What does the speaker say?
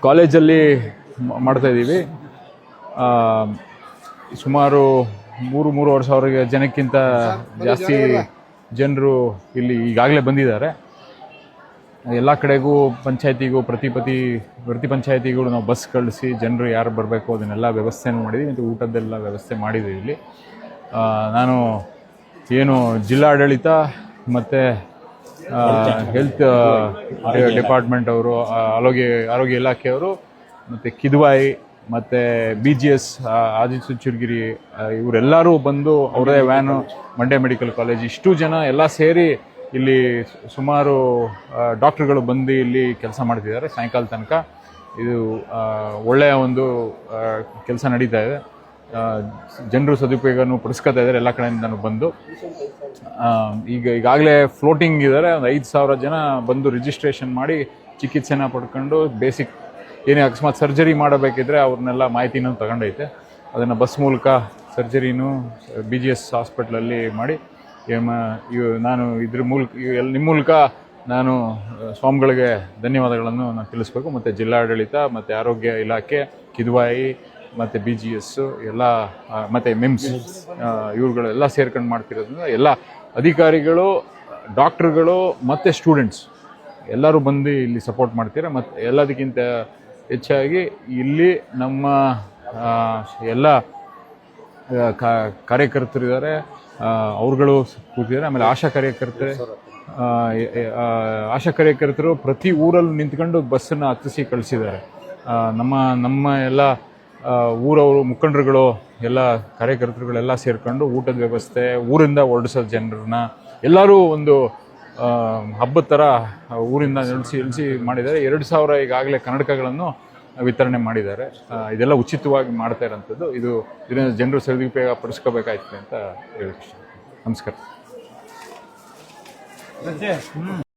ಕಾಲೇಜಲ್ಲಿ ಮಾಡ್ತಾಯಿದ್ದೀವಿ. ಸುಮಾರು 3-3.5 ಸಾವಿರ ಜನಕ್ಕಿಂತ ಜಾಸ್ತಿ ಜನರು ಇಲ್ಲಿ ಈಗಾಗಲೇ ಬಂದಿದ್ದಾರೆ. ಎಲ್ಲ ಕಡೆಗೂ ಪಂಚಾಯತಿಗೂ ಪ್ರತಿ ಪಂಚಾಯತಿಗೂ ನಾವು ಬಸ್ ಕಳಿಸಿ ಜನರು ಯಾರು ಬರಬೇಕು ಅದನ್ನೆಲ್ಲ ವ್ಯವಸ್ಥೆನೂ ಮಾಡಿದ್ದೀವಿ ಮತ್ತು ಊಟದ್ದೆಲ್ಲ ವ್ಯವಸ್ಥೆ ಮಾಡಿದ್ದೀವಿ. ಇಲ್ಲಿ ನಾನು ಏನು ಜಿಲ್ಲಾಡಳಿತ ಮತ್ತು ಹೆಲ್ತ್ ಡಿಪಾರ್ಟ್ಮೆಂಟ್ ಅವರು, ಆರೋಗ್ಯ ಇಲಾಖೆಯವರು ಮತ್ತು ಕಿದ್ವಾಯಿ ಮತ್ತು BGS ಆದಿಚುಂಚನಗಿರಿ ಇವರೆಲ್ಲರೂ ಬಂದು ಅವರೇ ವ್ಯಾನು, ಮಂಡ್ಯ ಮೆಡಿಕಲ್ ಕಾಲೇಜ್ ಇಷ್ಟು ಜನ ಎಲ್ಲ ಸೇರಿ ಇಲ್ಲಿ ಸುಮಾರು ಡಾಕ್ಟ್ರುಗಳು ಬಂದು ಇಲ್ಲಿ ಕೆಲಸ ಮಾಡ್ತಿದ್ದಾರೆ ಸಾಯಂಕಾಲ ತನಕ. ಇದು ಒಳ್ಳೆಯ ಒಂದು ಕೆಲಸ ನಡೀತಾ ಇದೆ. ಜನರು ಸದುಪಯೋಗನೂ ಪಡಿಸ್ಕೊತಾ ಇದ್ದಾರೆ ಎಲ್ಲ ಕಡೆಯಿಂದನೂ ಬಂದು. ಈಗಾಗಲೇ ಫ್ಲೋಟಿಂಗ್ ಇದ್ದಾರೆ. ಒಂದು 5,000 ಜನ ಬಂದು ರಿಜಿಸ್ಟ್ರೇಷನ್ ಮಾಡಿ ಚಿಕಿತ್ಸೆನ ಪಡ್ಕೊಂಡು ಬೇಸಿಕ್ ಏನೇ ಅಕಸ್ಮಾತ್ ಸರ್ಜರಿ ಮಾಡಬೇಕಿದ್ರೆ ಅವ್ರನ್ನೆಲ್ಲ ಮಾಹಿತಿನೂ ತಗೊಂಡೈತೆ. ಅದನ್ನು ಬಸ್ ಮೂಲಕ ಸರ್ಜರಿನೂ BGS ಹಾಸ್ಪಿಟ್ಲಲ್ಲಿ ಮಾಡಿ ನಾನು ಇದ್ರ ಮೂಲಕ ನಿಮ್ಮ ಮೂಲಕ ನಾನು ಸ್ವಾಮಿಗಳಿಗೆ ಧನ್ಯವಾದಗಳನ್ನು ನಾನು ತಿಳಿಸ್ಬೇಕು. ಮತ್ತು ಜಿಲ್ಲಾಡಳಿತ ಮತ್ತು ಆರೋಗ್ಯ ಇಲಾಖೆ, ಕಿದ್ವಾಯಿ ಮತ್ತು BGS ಎಲ್ಲ ಮತ್ತು MIMS ಇವ್ರುಗಳೆಲ್ಲ ಸೇರ್ಕೊಂಡು ಮಾಡ್ತಿರೋದ್ರಿಂದ ಎಲ್ಲ ಅಧಿಕಾರಿಗಳು, ಡಾಕ್ಟ್ರುಗಳು ಮತ್ತು ಸ್ಟೂಡೆಂಟ್ಸ್ ಎಲ್ಲರೂ ಬಂದು ಇಲ್ಲಿ ಸಪೋರ್ಟ್ ಮಾಡ್ತಾರೆ. ಮತ್ತು ಎಲ್ಲದಕ್ಕಿಂತ ಹೆಚ್ಚಾಗಿ ಇಲ್ಲಿ ನಮ್ಮ ಎಲ್ಲ ಕಾರ್ಯಕರ್ತರಿದ್ದಾರೆ, ಅವ್ರುಗಳು ಕೂತಿದ್ದಾರೆ. ಆಮೇಲೆ ಆಶಾ ಕಾರ್ಯಕರ್ತರು ಪ್ರತಿ ಊರಲ್ಲೂ ನಿಂತ್ಕೊಂಡು ಬಸ್ಸನ್ನು ಹತ್ತಿಸಿ ಕಳಿಸಿದ್ದಾರೆ. ನಮ್ಮ ಎಲ್ಲ ಊರವರು ಮುಖಂಡರುಗಳು ಎಲ್ಲ ಕಾರ್ಯಕರ್ತರುಗಳೆಲ್ಲ ಸೇರಿಕೊಂಡು ಊಟದ ವ್ಯವಸ್ಥೆ, ಊರಿಂದ ಹೊರಡಿಸೋ ಜನರನ್ನ ಎಲ್ಲರೂ ಒಂದು ಹಬ್ಬದ ಥರ ಊರಿಂದ ಇಳಿಸಿ ಮಾಡಿದ್ದಾರೆ. 2,000 ಈಗಾಗಲೇ ಕನ್ನಡಕಗಳನ್ನು ವಿತರಣೆ ಮಾಡಿದ್ದಾರೆ. ಇದೆಲ್ಲ ಉಚಿತವಾಗಿ ಮಾಡ್ತಾ ಇರೋಂಥದ್ದು. ಇದರಿಂದ ಜನರು ಸದುಪಯೋಗ ಪಡಿಸ್ಕೋಬೇಕಾಯ್ತು ಅಂತ ಹೇಳಕ್ಕೆ ಇಷ್ಟ. ನಮಸ್ಕಾರ.